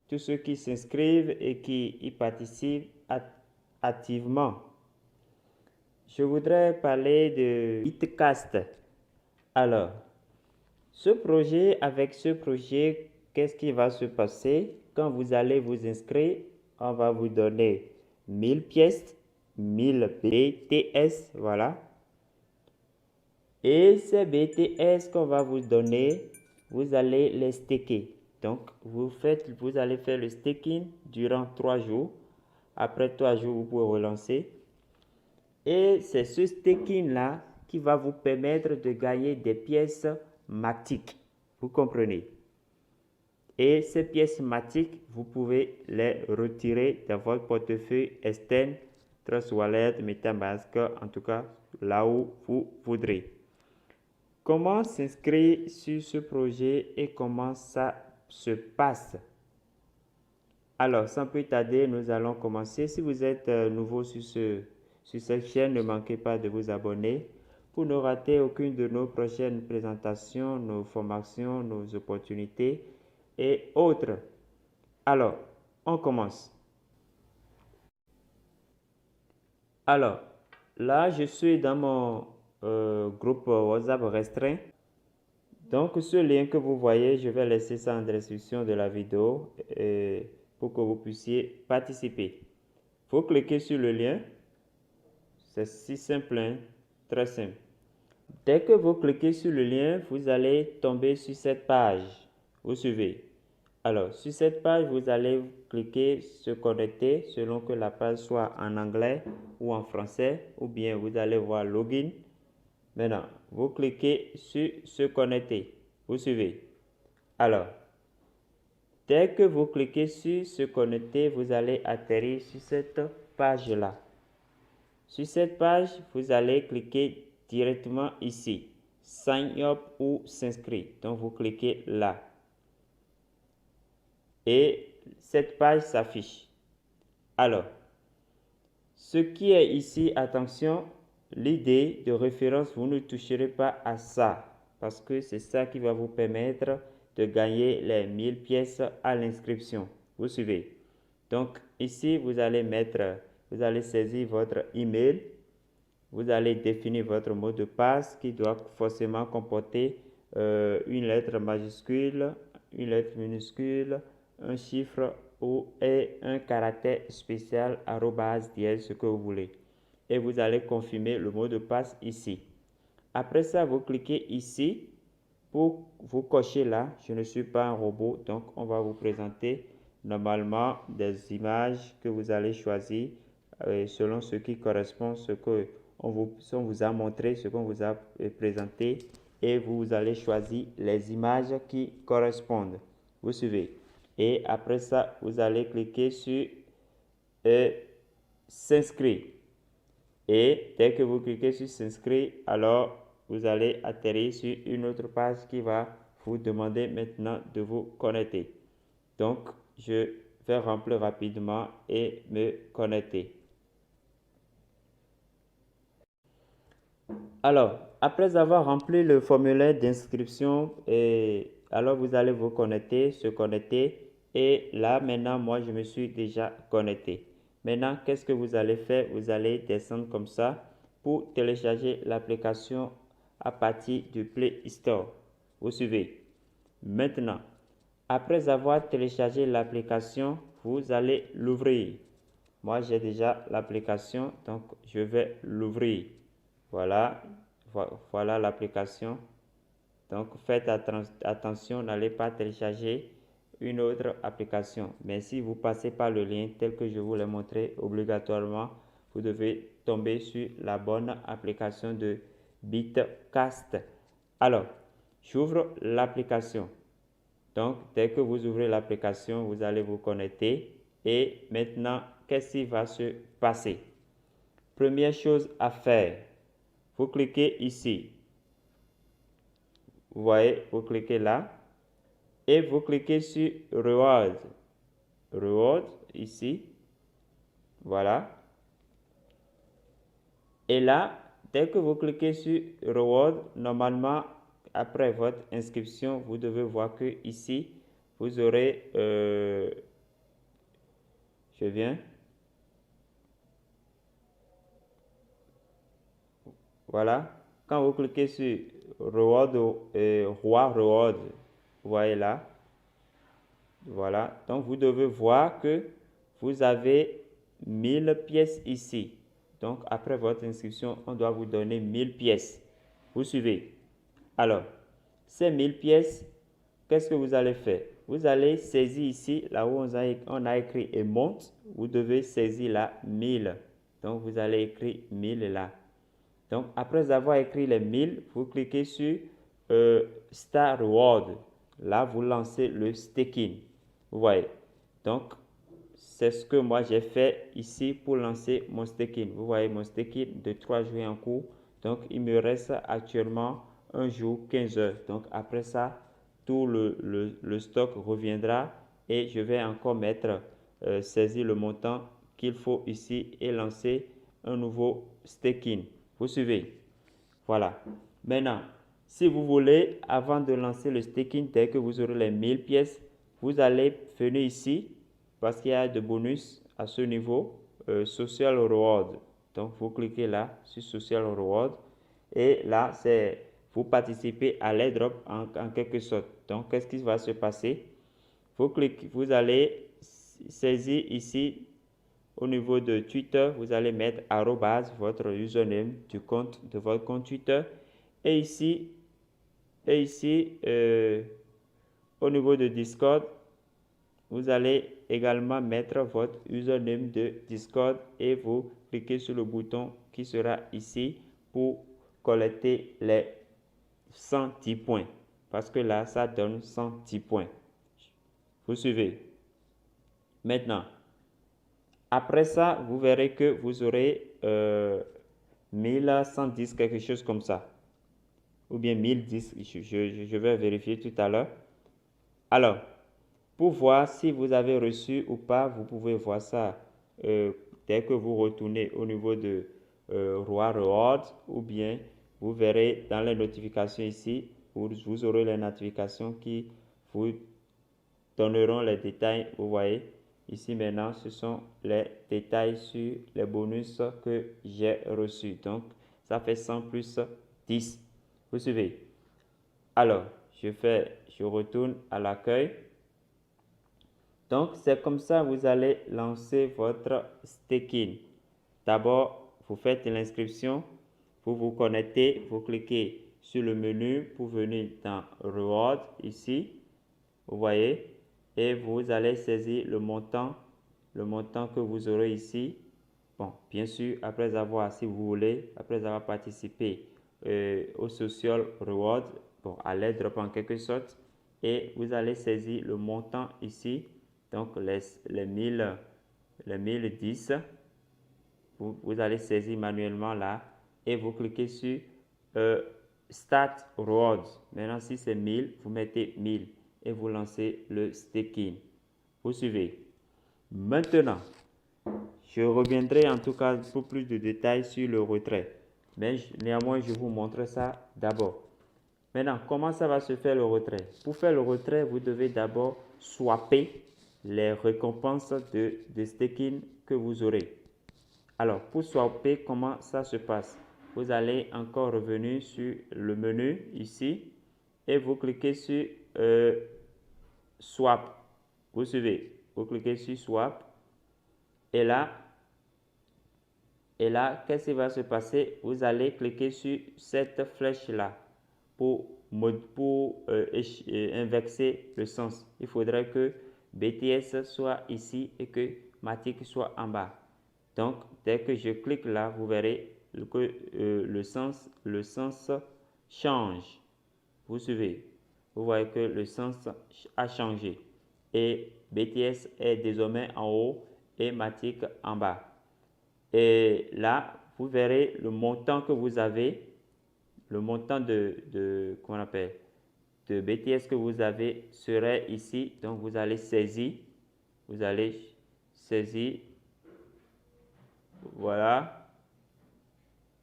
tous ceux qui s'inscrivent et qui y participent activement. Je voudrais parler de Bitcast. Alors, avec ce projet, qu'est-ce qui va se passer? Quand vous allez vous inscrire, on va vous donner 1000 pièces, 1000 BTS, voilà. Et ces BTS qu'on va vous donner, vous allez les staker. Donc, vous allez faire le staking durant 3 jours. Après 3 jours, vous pouvez relancer. Et c'est ce staking-là qui va vous permettre de gagner des pièces Matic. Vous comprenez? Et ces pièces Matic, vous pouvez les retirer de votre portefeuille externe, Trust Wallet, MetaMask, en tout cas là où vous voudrez. Comment s'inscrire sur ce projet et comment ça se passe? Alors, sans plus tarder, nous allons commencer. Si vous êtes nouveau sur cette chaîne, ne manquez pas de vous abonner pour ne rater aucune de nos prochaines présentations, nos formations, nos opportunités et autres. Alors, on commence. Alors, là, je suis dans mon groupe WhatsApp restreint. Donc, ce lien que vous voyez, je vais laisser ça en description de la vidéo pour que vous puissiez participer. Vous cliquez sur le lien. C'est si simple, hein? Très simple. Dès que vous cliquez sur le lien, vous allez tomber sur cette page. Vous suivez. Alors, sur cette page, vous allez cliquer se connecter selon que la page soit en anglais ou en français, ou bien vous allez voir login. Maintenant, vous cliquez sur se connecter. Vous suivez. Alors, dès que vous cliquez sur se connecter, vous allez atterrir sur cette page-là. Sur cette page, vous allez cliquer directement ici, Sign up ou s'inscrire. Donc, vous cliquez là. Et cette page s'affiche. Alors, ce qui est ici, attention, l'idée de référence, vous ne toucherez pas à ça. Parce que c'est ça qui va vous permettre de gagner les 1000 pièces à l'inscription. Vous suivez. Donc, ici, vous allez saisir votre email. Vous allez définir votre mot de passe qui doit forcément comporter une lettre majuscule, une lettre minuscule, un chiffre et un caractère spécial @, ce que vous voulez. Et vous allez confirmer le mot de passe ici. Après ça, vous cliquez ici pour vous cocher là. Je ne suis pas un robot, donc on va vous présenter normalement des images que vous allez choisir selon ce qui correspond, ce qu'on vous a montré, ce qu'on vous a présenté, et vous allez choisir les images qui correspondent. Vous suivez. Et après ça, vous allez cliquer sur s'inscrire. Et dès que vous cliquez sur s'inscrire, alors vous allez atterrir sur une autre page qui va vous demander maintenant de vous connecter. Donc, je vais remplir rapidement et me connecter. Alors, après avoir rempli le formulaire d'inscription, alors vous allez vous connecter, se connecter. Et là, maintenant, moi, je me suis déjà connecté. Maintenant, qu'est-ce que vous allez faire? Vous allez descendre comme ça pour télécharger l'application à partir du Play Store. Vous suivez. Maintenant, après avoir téléchargé l'application, vous allez l'ouvrir. Moi, j'ai déjà l'application, donc je vais l'ouvrir. Voilà, voilà l'application. Donc, faites attention, n'allez pas télécharger une autre application. Mais si vous passez par le lien tel que je vous l'ai montré, obligatoirement, vous devez tomber sur la bonne application de Bitcast. Alors, j'ouvre l'application. Donc, dès que vous ouvrez l'application, vous allez vous connecter. Et maintenant, qu'est-ce qui va se passer? Première chose à faire, vous cliquez ici. Vous voyez, vous cliquez là. Et vous cliquez sur Reward. Reward, ici. Voilà. Et là, dès que vous cliquez sur Reward, normalement, après votre inscription, vous devez voir que ici, vous aurez Je viens. Voilà. Quand vous cliquez sur Reward, Roi Reward, vous voyez là. Voilà. Donc, vous devez voir que vous avez 1000 pièces ici. Donc, après votre inscription, on doit vous donner 1000 pièces. Vous suivez. Alors, ces 1000 pièces, qu'est-ce que vous allez faire? Vous allez saisir ici, là où on a écrit amount, vous devez saisir là 1000. Donc, vous allez écrire 1000 là. Donc, après avoir écrit les 1000, vous cliquez sur Start Reward. Là, vous lancez le staking. Vous voyez. Donc, c'est ce que moi j'ai fait ici pour lancer mon staking. Vous voyez mon staking de 3 jours en cours. Donc, il me reste actuellement un jour, 15 heures. Donc, après ça, tout le stock reviendra et je vais encore saisir le montant qu'il faut ici et lancer un nouveau staking. Vous suivez? Voilà. Maintenant, si vous voulez, avant de lancer le staking, dès que vous aurez les 1000 pièces, vous allez venir ici parce qu'il y a de bonus à ce niveau, Social Reward. Donc, vous cliquez là sur Social Reward et là, vous participez à l'airdrop en quelque sorte. Donc, qu'est-ce qui va se passer? Vous allez saisir ici au niveau de Twitter, vous allez mettre arrobase, votre username de votre compte Twitter. Et ici, au niveau de Discord, vous allez également mettre votre username de Discord et vous cliquez sur le bouton qui sera ici pour collecter les 110 points. Parce que là, ça donne 110 points. Vous suivez? Maintenant, après ça, vous verrez que vous aurez 1110, quelque chose comme ça. Ou bien 1010, je vais vérifier tout à l'heure. Alors, pour voir si vous avez reçu ou pas, vous pouvez voir ça dès que vous retournez au niveau de Roi Reward, ou bien vous verrez dans les notifications ici, vous aurez les notifications qui vous donneront les détails. Vous voyez, ici maintenant, ce sont les détails sur les bonus que j'ai reçus. Donc, ça fait 100 plus 10. Vous suivez? Alors, je retourne à l'accueil. Donc, c'est comme ça que vous allez lancer votre staking. D'abord, vous faites l'inscription, vous vous connectez, vous cliquez sur le menu pour venir dans Reward ici. Vous voyez, et vous allez saisir le montant que vous aurez ici. Bon, bien sûr, après avoir, si vous voulez, après avoir participé au Social Reward, bon, à l'airdrop en quelque sorte, et vous allez saisir le montant ici, donc les 1010, vous allez saisir manuellement là, et vous cliquez sur Start Rewards. Maintenant, si c'est 1000, vous mettez 1000 et vous lancez le staking. Vous suivez. Maintenant, je reviendrai en tout cas pour plus de détails sur le retrait. Mais néanmoins, je vous montre ça d'abord. Maintenant, comment ça va se faire le retrait? Pour faire le retrait, vous devez d'abord swapper les récompenses de staking que vous aurez. Alors, pour swapper, comment ça se passe? Vous allez encore revenir sur le menu ici et vous cliquez sur Swap. Vous suivez. Vous cliquez sur Swap et là, qu'est-ce qui va se passer? Vous allez cliquer sur cette flèche-là pour inverser le sens. Il faudrait que BTS soit ici et que Matic soit en bas. Donc, dès que je clique là, vous verrez que le sens change. Vous suivez. Vous voyez que le sens a changé. Et BTS est désormais en haut et Matic en bas. Et là, vous verrez le montant que vous avez, le montant comment on appelle, de BTS que vous avez serait ici. Donc, vous allez saisir, voilà.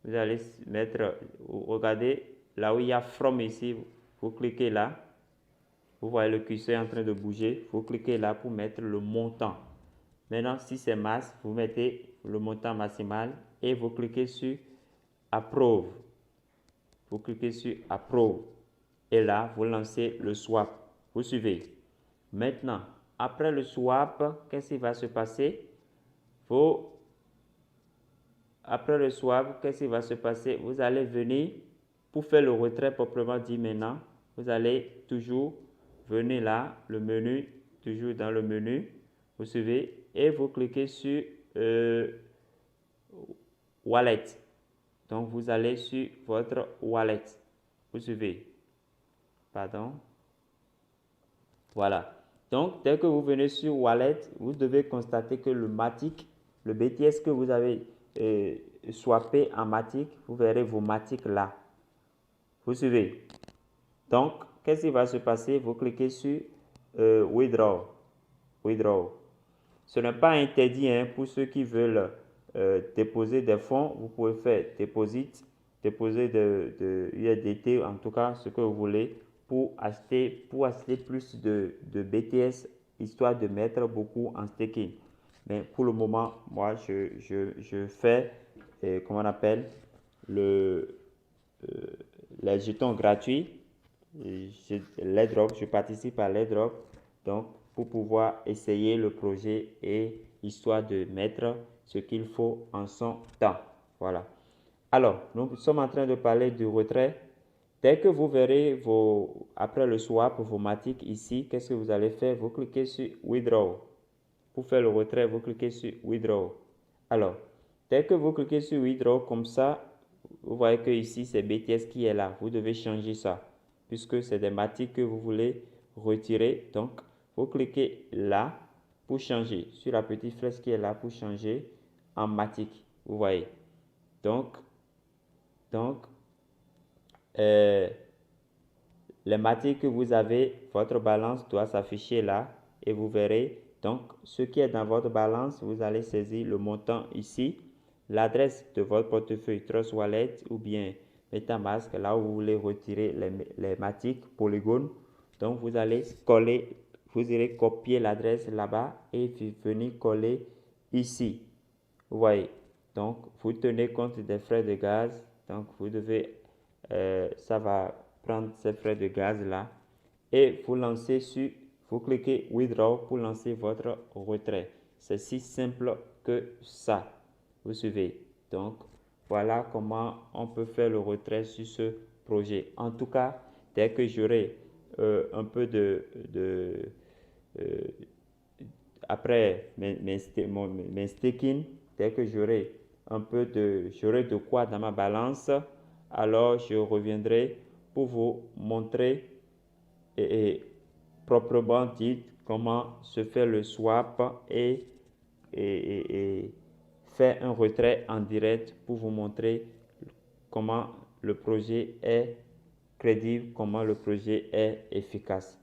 Vous allez mettre, regardez, là où il y a From ici, vous cliquez là. Vous voyez le curseur en train de bouger. Vous cliquez là pour mettre le montant. Maintenant, si c'est masse, vous mettez le montant maximal et vous cliquez sur Approve. Vous cliquez sur Approve. Et là, vous lancez le swap. Vous suivez. Maintenant, après le swap, qu'est-ce qui va se passer? Après le swap, qu'est-ce qui va se passer? Vous allez venir pour faire le retrait proprement dit maintenant. Vous allez toujours venir là, le menu, toujours dans le menu. Vous suivez et vous cliquez sur Wallet. Donc, vous allez sur votre wallet. Vous suivez. Pardon. Voilà. Donc, dès que vous venez sur Wallet, vous devez constater que le Matic, le BTS que vous avez swappé en Matic, vous verrez vos Matic là. Vous suivez. Donc, qu'est-ce qui va se passer? Vous cliquez sur Withdraw. Withdraw. Ce n'est pas interdit pour ceux qui veulent déposer des fonds. Vous pouvez faire déposer de USDT, en tout cas ce que vous voulez, pour acheter plus de BTS, histoire de mettre beaucoup en staking. Mais pour le moment, moi, je fais, comment on appelle, les jetons gratuits. Je participe à l'airdrop. Donc, pour pouvoir essayer le projet et histoire de mettre ce qu'il faut en son temps. Voilà. Alors, nous sommes en train de parler du retrait. Dès que vous verrez après le swap, vos Matic ici, qu'est-ce que vous allez faire? Vous cliquez sur Withdraw. Pour faire le retrait, vous cliquez sur Withdraw. Alors, dès que vous cliquez sur Withdraw, comme ça, vous voyez que ici, c'est BTS qui est là. Vous devez changer ça, puisque c'est des Matic que vous voulez retirer. Donc, vous cliquez là pour changer, sur la petite flèche qui est là pour changer en Matic. Vous voyez. Donc les Matic que vous avez, votre balance doit s'afficher là et vous verrez. Donc, ce qui est dans votre balance, vous allez saisir le montant ici, l'adresse de votre portefeuille Trust Wallet ou bien MetaMask, là où vous voulez retirer les Matic Polygon. Donc, vous allez coller, vous irez copier l'adresse là-bas et venir coller ici. Vous voyez. Donc, vous tenez compte des frais de gaz. Donc, vous devez, ça va prendre ces frais de gaz là et vous cliquez Withdraw pour lancer votre retrait. C'est si simple que ça. Vous suivez. Donc, voilà comment on peut faire le retrait sur ce projet. En tout cas, dès que j'aurai un peu après mes staking, dès que j'aurai j'aurai de quoi dans ma balance, alors je reviendrai pour vous montrer et proprement dit comment se fait le swap et faire un retrait en direct pour vous montrer comment le projet est crédible, comment le projet est efficace.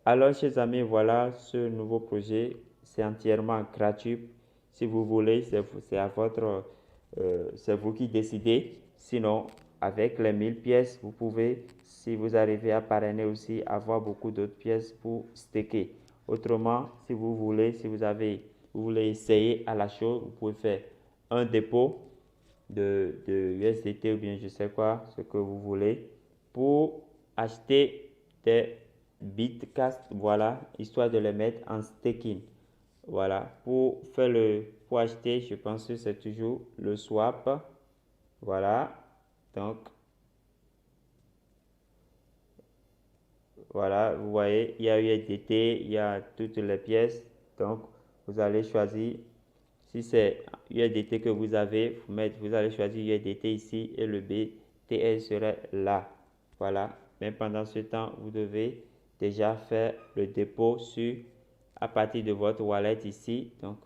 Alors, chers amis, voilà ce nouveau projet. C'est entièrement gratuit. Si vous voulez, c'est vous qui décidez. Sinon, avec les 1000 pièces, vous pouvez, si vous arrivez à parrainer aussi, avoir beaucoup d'autres pièces pour staker. Autrement, si vous voulez, vous voulez essayer à la chose, vous pouvez faire un dépôt de USDT ou bien je sais quoi, ce que vous voulez, pour acheter des Bitcast, voilà, histoire de les mettre en staking. Voilà, pour acheter, je pense que c'est toujours le swap. Voilà, donc, voilà, vous voyez, il y a USDT, il y a toutes les pièces. Donc, vous allez choisir, si c'est USDT que vous avez, vous allez choisir USDT ici et le BTL serait là. Voilà, mais pendant ce temps, vous devez déjà faire le dépôt à partir de votre wallet ici. Donc,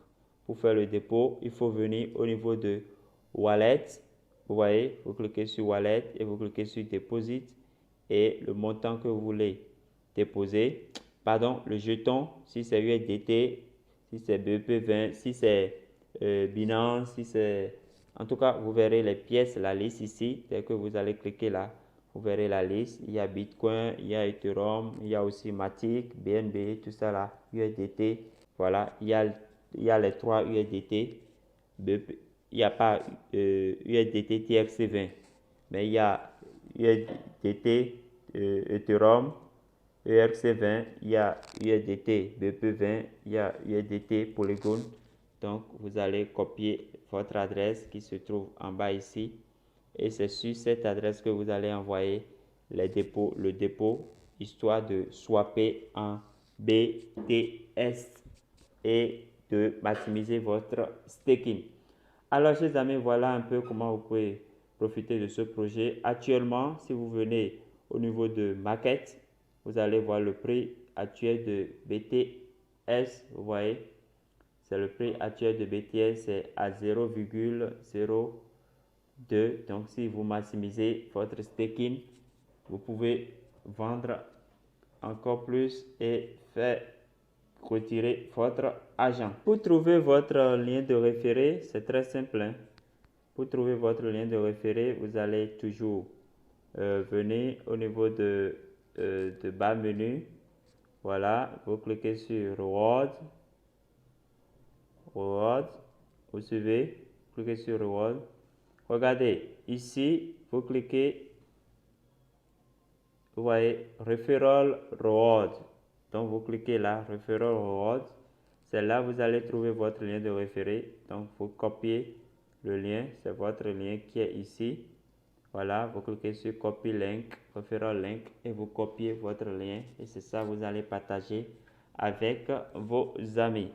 pour faire le dépôt, il faut venir au niveau de wallet. Vous voyez, vous cliquez sur wallet et vous cliquez sur deposit et le montant que vous voulez déposer. Pardon, le jeton, si c'est USDT, si c'est BEP20, si c'est Binance, si c'est... En tout cas, vous verrez les pièces, la liste ici. Dès que vous allez cliquer là, vous verrez la liste. Il y a Bitcoin, il y a Ethereum, il y a aussi Matic, BNB, tout ça là, USDT. Voilà, il y a il y a les 3 USDT. Il n'y a pas USDT TRC20, mais il y a USDT Ethereum, ERC20, il y a USDT BP20, il y a USDT Polygon. Donc, vous allez copier votre adresse qui se trouve en bas ici. Et c'est sur cette adresse que vous allez envoyer le dépôt, histoire de swapper en BTS et de maximiser votre staking. Alors, chers amis, voilà un peu comment vous pouvez profiter de ce projet. Actuellement, si vous venez au niveau de Market, vous allez voir le prix actuel de BTS. Vous voyez, c'est le prix actuel de BTS, c'est à 0,02. Donc, si vous maximisez votre staking, vous pouvez vendre encore plus et faire retirer votre argent. Pour trouver votre lien de référé, c'est très simple, hein. Pour trouver votre lien de référé, vous allez toujours venir au niveau de bas menu. Voilà, vous cliquez sur Reward. Vous suivez, cliquez sur Reward. Regardez, ici, vous cliquez, vous voyez, Referral Reward. Donc, vous cliquez là, Referral Reward. C'est là vous allez trouver votre lien de référé. Donc, vous copiez le lien. C'est votre lien qui est ici. Voilà, vous cliquez sur Copy Link, Referral Link et vous copiez votre lien. Et c'est ça, vous allez partager avec vos amis.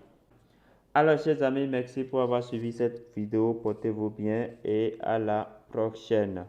Alors, chers amis, merci pour avoir suivi cette vidéo. Portez-vous bien et à la prochaine.